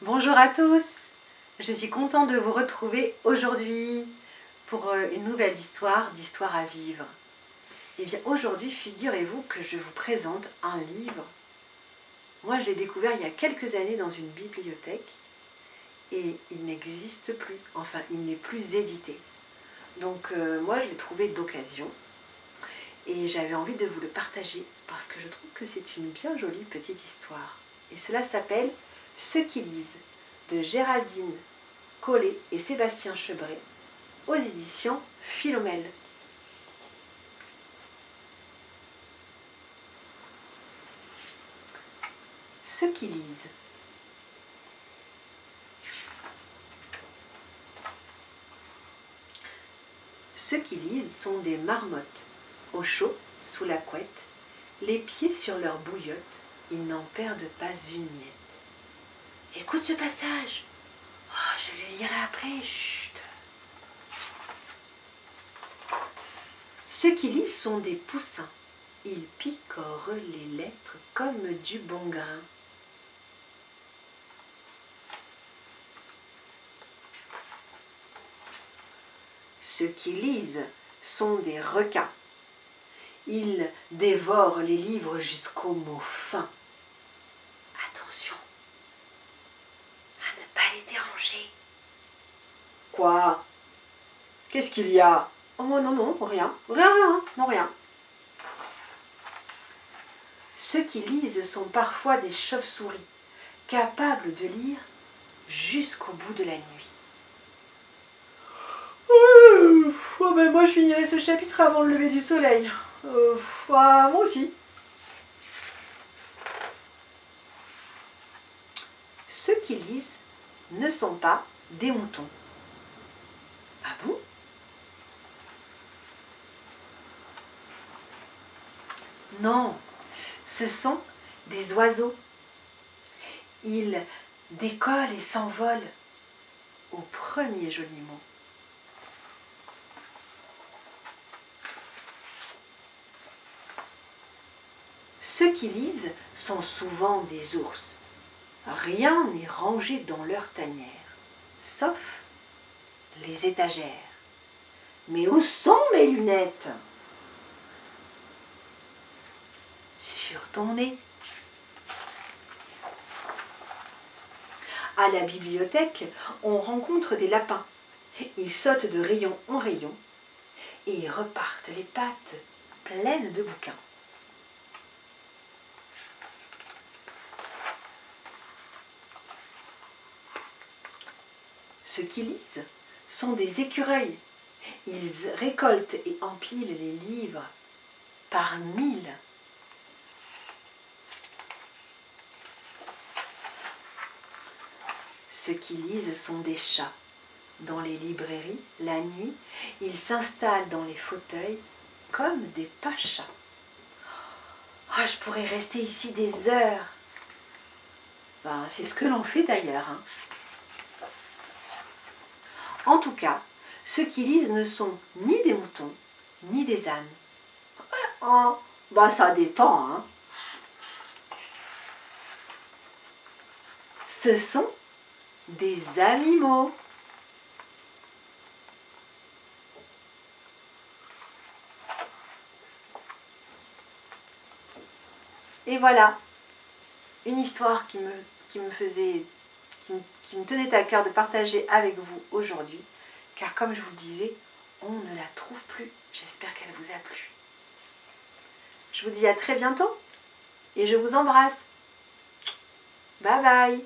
Bonjour à tous, je suis contente de vous retrouver aujourd'hui pour une nouvelle d'histoire à vivre. Et bien aujourd'hui, figurez-vous que je vous présente un livre. Moi je l'ai découvert il y a quelques années dans une bibliothèque et il n'existe plus, enfin il n'est plus édité. Donc moi je l'ai trouvé d'occasion et j'avais envie de vous le partager parce que je trouve que c'est une bien jolie petite histoire. Et cela s'appelle « Ceux qui lisent » de Géraldine Collet et Sébastien Chebret aux éditions Philomèle. Ceux qui lisent. Ceux qui lisent sont des marmottes, au chaud, sous la couette, les pieds sur leur bouillotte, ils n'en perdent pas une miette. Écoute ce passage. Oh, je le lirai après, chut. Ceux qui lisent sont des poussins. Ils picorent les lettres comme du bon grain. Ceux qui lisent sont des requins. Ils dévorent les livres jusqu'aux mots fins. Attention à ne pas les déranger. Quoi? Qu'est-ce qu'il y a? Oh non, rien, non rien. Ceux qui lisent sont parfois des chauves-souris, capables de lire jusqu'au bout de la nuit. Oh ben moi je finirai ce chapitre avant le lever du soleil. Moi aussi. Ceux qui lisent ne sont pas des moutons. Ah bon? Non, ce sont des oiseaux. Ils décollent et s'envolent au premier joli mot. Ceux qui lisent sont souvent des ours. Rien n'est rangé dans leur tanière, sauf les étagères. Mais où sont mes lunettes? Sur ton nez. À la bibliothèque, on rencontre des lapins. Ils sautent de rayon en rayon et repartent les pattes pleines de bouquins. Ceux qui lisent sont des écureuils. Ils récoltent et empilent les livres par mille. Ceux qui lisent sont des chats. Dans les librairies, la nuit, ils s'installent dans les fauteuils comme des pachas. Ah, je pourrais rester ici des heures. C'est ce que l'on fait d'ailleurs. En tout cas, ceux qui lisent ne sont ni des moutons, ni des ânes. Ça dépend. Ce sont des animaux. Et voilà, une histoire qui me tenait à cœur de partager avec vous aujourd'hui, car comme je vous le disais, on ne la trouve plus. J'espère qu'elle vous a plu. Je vous dis à très bientôt et je vous embrasse. Bye bye.